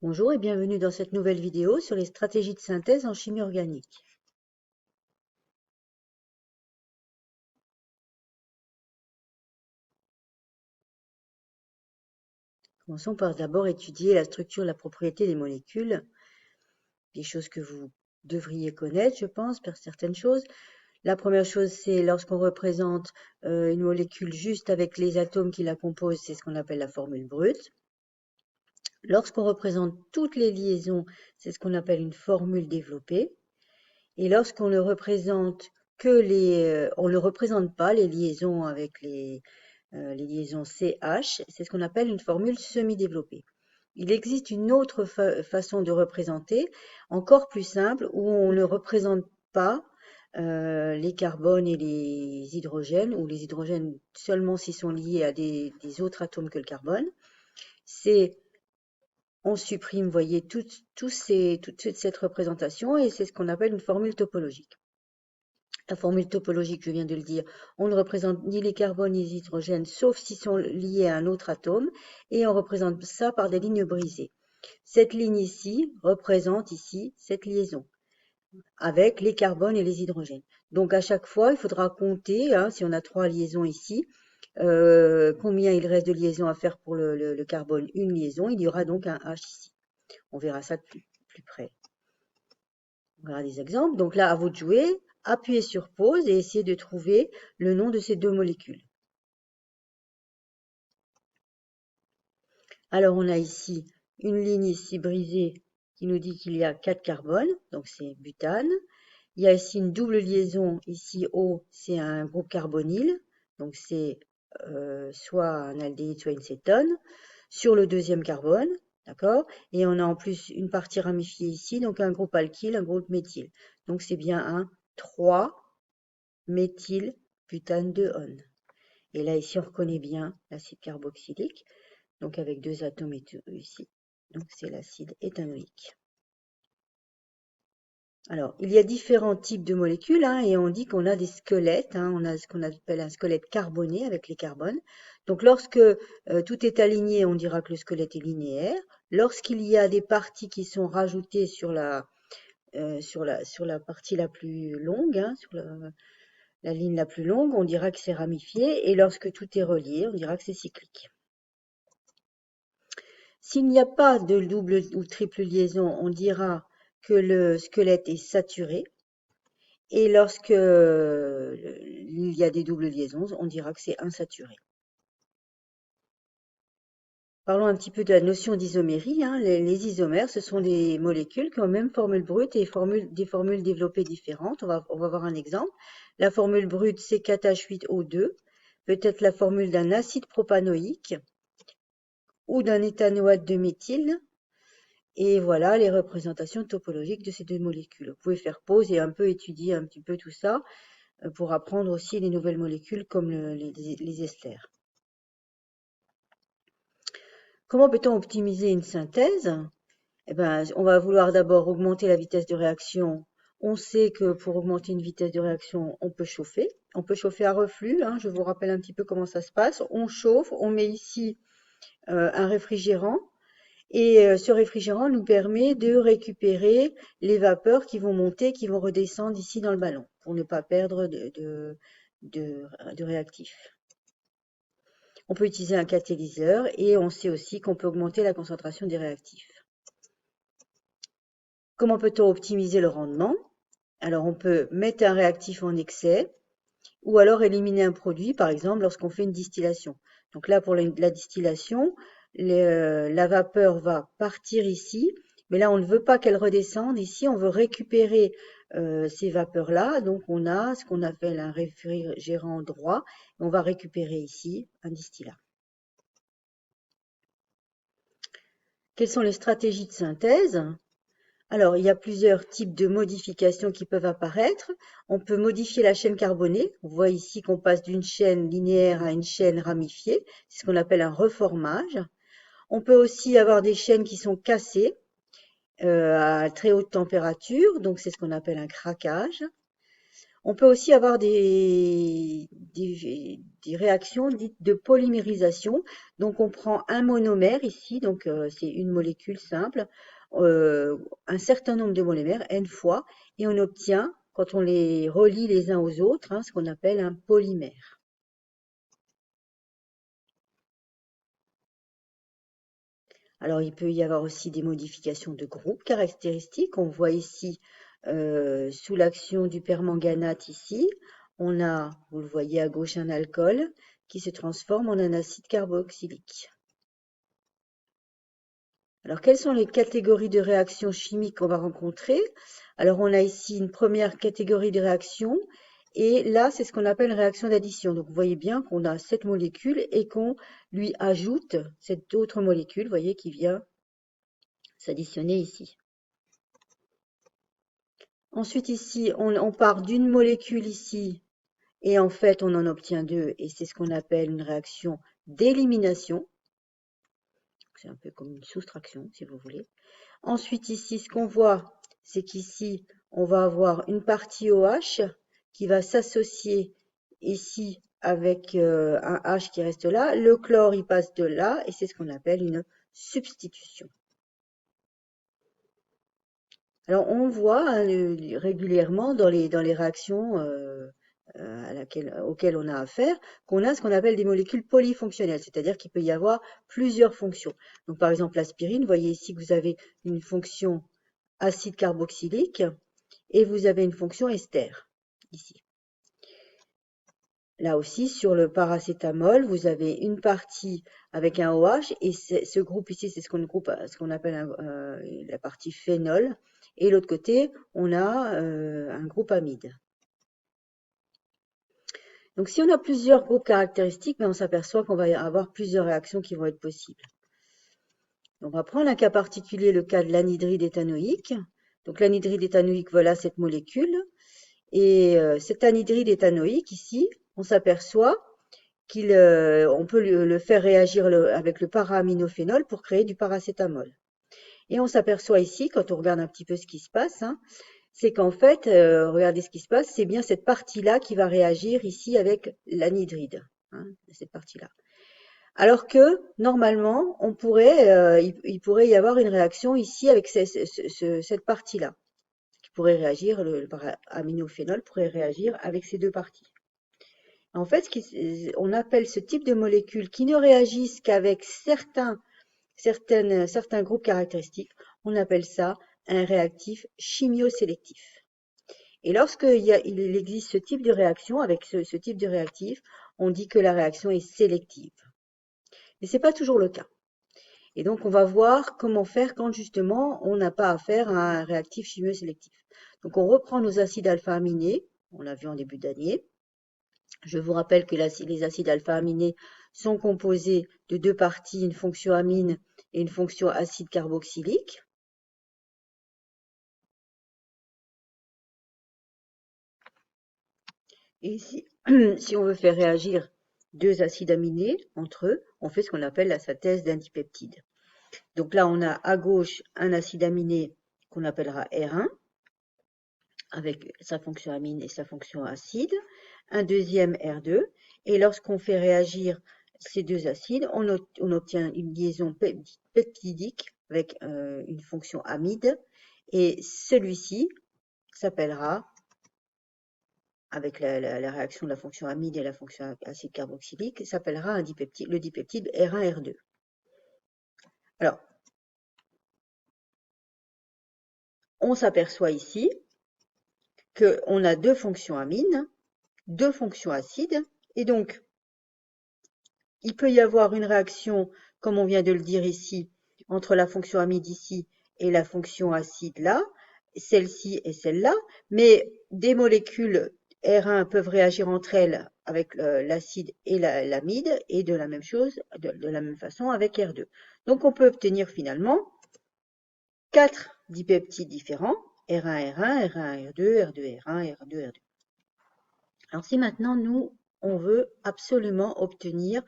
Bonjour et bienvenue dans cette nouvelle vidéo sur les stratégies de synthèse en chimie organique. Commençons par d'abord étudier la structure et la propriété des molécules, des choses que vous devriez connaître, je pense, pour certaines choses. La première chose, c'est lorsqu'on représente une molécule juste avec les atomes qui la composent, c'est ce qu'on appelle la formule brute. Lorsqu'on représente toutes les liaisons, c'est ce qu'on appelle une formule développée. Et lorsqu'on ne représente on ne représente pas les liaisons avec les liaisons CH, c'est ce qu'on appelle une formule semi-développée. Il existe une autre façon de représenter, encore plus simple, où on ne représente pas les carbones et les hydrogènes, ou les hydrogènes seulement s'ils sont liés à des autres atomes que le carbone. On supprime, vous voyez, toute cette représentation, et c'est ce qu'on appelle une formule topologique. La formule topologique, je viens de le dire, on ne représente ni les carbones ni les hydrogènes, sauf s'ils sont liés à un autre atome, et on représente ça par des lignes brisées. Cette ligne ici représente ici cette liaison avec les carbones et les hydrogènes. Donc à chaque fois, il faudra compter, si on a 3 liaisons ici, combien il reste de liaisons à faire pour le carbone, une liaison, il y aura donc un H ici. On verra ça de plus près. On verra des exemples. Donc là, à vous de jouer, appuyez sur pause et essayez de trouver le nom de ces deux molécules. Alors on a ici une ligne ici brisée qui nous dit qu'il y a 4 carbones, donc c'est butane. Il y a ici une double liaison, ici O, c'est un groupe carbonyle, donc c'est soit un aldéhyde, soit une cétone, sur le deuxième carbone, d'accord? Et on a en plus une partie ramifiée ici, donc un groupe alkyle, un groupe méthyle. Donc c'est bien un 3-méthylbutane de -one. Et là ici on reconnaît bien l'acide carboxylique, donc avec 2 atomes ici, donc c'est l'acide éthanoïque. Alors, il y a différents types de molécules, et on dit qu'on a des squelettes, on a ce qu'on appelle un squelette carboné avec les carbones. Donc, lorsque tout est aligné, on dira que le squelette est linéaire. Lorsqu'il y a des parties qui sont rajoutées sur la partie la plus longue, sur la ligne la plus longue, on dira que c'est ramifié. Et lorsque tout est relié, on dira que c'est cyclique. S'il n'y a pas de double ou triple liaison, on dira que le squelette est saturé. Et lorsque il y a des doubles liaisons, on dira que c'est insaturé. Parlons un petit peu de la notion d'isomérie. Les isomères, ce sont des molécules qui ont même formule brute et des formules développées différentes. On va voir un exemple. La formule brute, c'est 4H8O2, peut-être la formule d'un acide propanoïque ou d'un éthanoate de méthyle. Et voilà les représentations topologiques de ces deux molécules. Vous pouvez faire pause et un peu étudier un petit peu tout ça pour apprendre aussi les nouvelles molécules comme les esters. Comment peut-on optimiser une synthèse? Eh ben, on va vouloir d'abord augmenter la vitesse de réaction. On sait que pour augmenter une vitesse de réaction, on peut chauffer. On peut chauffer à reflux. Je vous rappelle un petit peu comment ça se passe. On chauffe, on met ici un réfrigérant. Et ce réfrigérant nous permet de récupérer les vapeurs qui vont monter, qui vont redescendre ici dans le ballon, pour ne pas perdre de réactif. On peut utiliser un catalyseur et on sait aussi qu'on peut augmenter la concentration des réactifs. Comment peut-on optimiser le rendement? Alors on peut mettre un réactif en excès ou alors éliminer un produit, par exemple lorsqu'on fait une distillation. Donc là pour la distillation, la vapeur va partir ici, mais là on ne veut pas qu'elle redescende. Ici on veut récupérer ces vapeurs-là, donc on a ce qu'on appelle un réfrigérant droit, et on va récupérer ici un distillat. Quelles sont les stratégies de synthèse? Alors, il y a plusieurs types de modifications qui peuvent apparaître. On peut modifier la chaîne carbonée. On voit ici qu'on passe d'une chaîne linéaire à une chaîne ramifiée. C'est ce qu'on appelle un reformage. On peut aussi avoir des chaînes qui sont cassées à très haute température. Donc, c'est ce qu'on appelle un craquage. On peut aussi avoir des réactions dites de polymérisation. Donc on prend un monomère ici, donc c'est une molécule simple, un certain nombre de monomères, n fois, et on obtient, quand on les relie les uns aux autres, ce qu'on appelle un polymère. Alors, il peut y avoir aussi des modifications de groupe caractéristiques. On voit ici, sous l'action du permanganate ici, on a, vous le voyez à gauche, un alcool qui se transforme en un acide carboxylique. Alors, quelles sont les catégories de réactions chimiques qu'on va rencontrer? Alors, on a ici une première catégorie de réactions, et là, c'est ce qu'on appelle une réaction d'addition. Donc, vous voyez bien qu'on a cette molécule et qu'on lui ajoute cette autre molécule, vous voyez, qui vient s'additionner ici. Ensuite, ici, on part d'une molécule ici, et en fait, on en obtient deux, et c'est ce qu'on appelle une réaction d'élimination. C'est un peu comme une soustraction, si vous voulez. Ensuite, ici, ce qu'on voit, c'est qu'ici, on va avoir une partie OH qui va s'associer ici avec un H qui reste là. Le chlore, il passe de là, et c'est ce qu'on appelle une substitution. Alors, on voit régulièrement dans les réactions auxquelles on a affaire, qu'on a ce qu'on appelle des molécules polyfonctionnelles, c'est-à-dire qu'il peut y avoir plusieurs fonctions. Donc, par exemple, l'aspirine, vous voyez ici que vous avez une fonction acide carboxylique et vous avez une fonction ester, ici. Là aussi, sur le paracétamol, vous avez une partie avec un OH, et ce groupe ici, c'est ce qu'on appelle la partie phénol, et l'autre côté, on a un groupe amide. Donc si on a plusieurs groupes caractéristiques, on s'aperçoit qu'on va avoir plusieurs réactions qui vont être possibles. On va prendre un cas particulier, le cas de l'anhydride éthanoïque. Donc l'anhydride éthanoïque, voilà cette molécule, et cet anhydride éthanoïque ici, on s'aperçoit qu'on peut le faire réagir avec le para-aminophénol pour créer du paracétamol. Et on s'aperçoit ici, quand on regarde un petit peu ce qui se passe, c'est qu'en fait, regardez ce qui se passe, c'est bien cette partie-là qui va réagir ici avec l'anhydride, cette partie-là. Alors que, normalement, il pourrait y avoir une réaction ici avec cette partie-là, qui pourrait réagir, le para-aminophénol pourrait réagir avec ces deux parties. En fait, on appelle ce type de molécules qui ne réagissent qu'avec certains groupes caractéristiques, on appelle ça un réactif chimiosélectif. Et lorsqu'il existe ce type de réaction avec ce type de réactif, on dit que la réaction est sélective. Mais ce n'est pas toujours le cas. Et donc, on va voir comment faire quand justement on n'a pas affaire à un réactif chimiosélectif. Donc, on reprend nos acides alpha-aminés, on l'a vu en début d'année. Je vous rappelle que les acides alpha-aminés sont composés de deux parties, une fonction amine et une fonction acide carboxylique. Et si on veut faire réagir deux acides aminés entre eux, on fait ce qu'on appelle la synthèse d'un dipeptide. Donc là, on a à gauche un acide aminé qu'on appellera R1, avec sa fonction amine et sa fonction acide, un deuxième R2, et lorsqu'on fait réagir ces deux acides, on obtient une liaison peptidique avec une fonction amide, et celui-ci s'appellera, avec la réaction de la fonction amide et la fonction acide carboxylique, s'appellera le dipeptide R1-R2. Alors, on s'aperçoit ici qu'on a deux fonctions amines, deux fonctions acides, et donc, il peut y avoir une réaction, comme on vient de le dire ici, entre la fonction amide ici et la fonction acide là, celle-ci et celle-là, mais des molécules R1 peuvent réagir entre elles avec l'acide et l'amide, et de la même chose, de la même façon avec R2. Donc on peut obtenir finalement 4 dipeptides différents, R1, R1, R1, R2, R2, R1, R2, R2. Alors si maintenant on veut absolument obtenir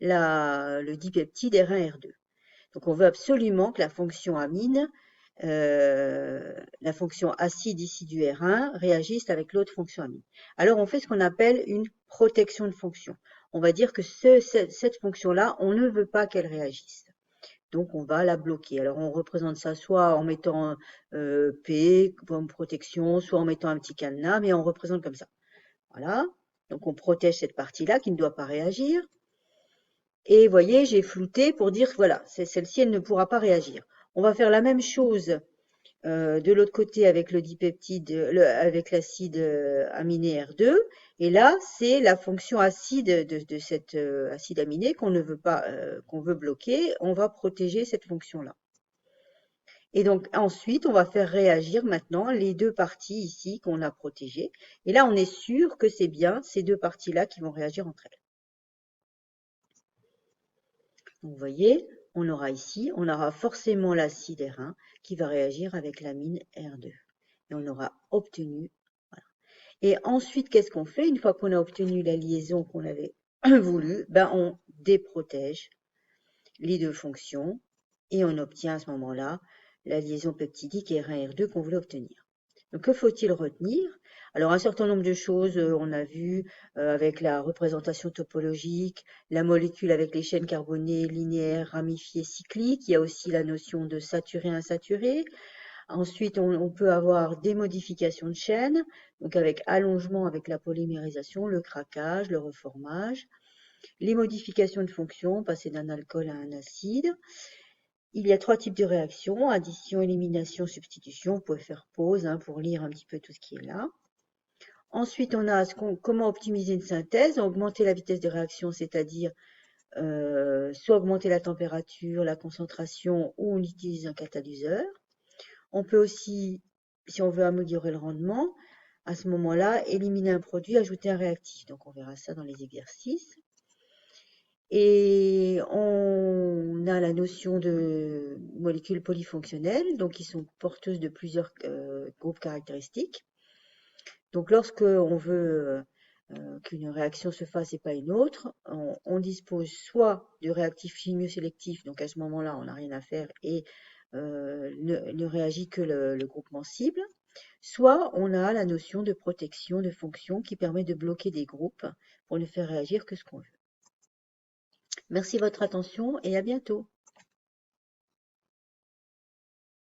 le dipeptide R1, R2. Donc on veut absolument que la fonction amine la fonction acide ici du R1 réagissent avec l'autre fonction amine. Alors on fait ce qu'on appelle une protection de fonction. On va dire que cette fonction-là, on ne veut pas qu'elle réagisse. Donc on va la bloquer. Alors on représente ça soit en mettant P comme protection, soit en mettant un petit cadenas, mais on représente comme ça. Voilà. Donc on protège cette partie-là qui ne doit pas réagir. Et vous voyez, j'ai flouté pour dire voilà, celle-ci, elle ne pourra pas réagir. On va faire la même chose de l'autre côté avec le dipeptide, avec l'acide aminé R2. Et là, c'est la fonction acide de cet acide aminé qu'on ne veut pas, qu'on veut bloquer. On va protéger cette fonction-là. Et donc ensuite, on va faire réagir maintenant les deux parties ici qu'on a protégées. Et là, on est sûr que c'est bien ces deux parties-là qui vont réagir entre elles. Donc, vous voyez, on aura ici, on aura forcément l'acide R1 qui va réagir avec l'amine R2. Et on aura obtenu, voilà. Et ensuite, qu'est-ce qu'on fait? Une fois qu'on a obtenu la liaison qu'on avait voulu, ben on déprotège les deux fonctions et on obtient à ce moment-là la liaison peptidique R1-R2 qu'on voulait obtenir. Donc, que faut-il retenir? Alors, un certain nombre de choses, on a vu avec la représentation topologique, la molécule avec les chaînes carbonées linéaires, ramifiées, cycliques. Il y a aussi la notion de saturé, insaturé. Ensuite, on peut avoir des modifications de chaînes, donc avec allongement avec la polymérisation, le craquage, le reformage. Les modifications de fonction, passer d'un alcool à un acide. Il y a trois types de réactions, addition, élimination, substitution. Vous pouvez faire pause pour lire un petit peu tout ce qui est là. Ensuite, on a comment optimiser une synthèse, augmenter la vitesse de réaction, c'est-à-dire soit augmenter la température, la concentration, ou on utilise un catalyseur. On peut aussi, si on veut améliorer le rendement, à ce moment-là, éliminer un produit, ajouter un réactif. Donc, on verra ça dans les exercices. Et on a la notion de molécules polyfonctionnelles, donc qui sont porteuses de plusieurs groupes caractéristiques. Donc lorsque on veut qu'une réaction se fasse et pas une autre, on dispose soit de réactifs chimiosélectifs, donc à ce moment-là on n'a rien à faire et ne réagit que le groupement cible, soit on a la notion de protection de fonction qui permet de bloquer des groupes pour ne faire réagir que ce qu'on veut. Merci de votre attention et à bientôt.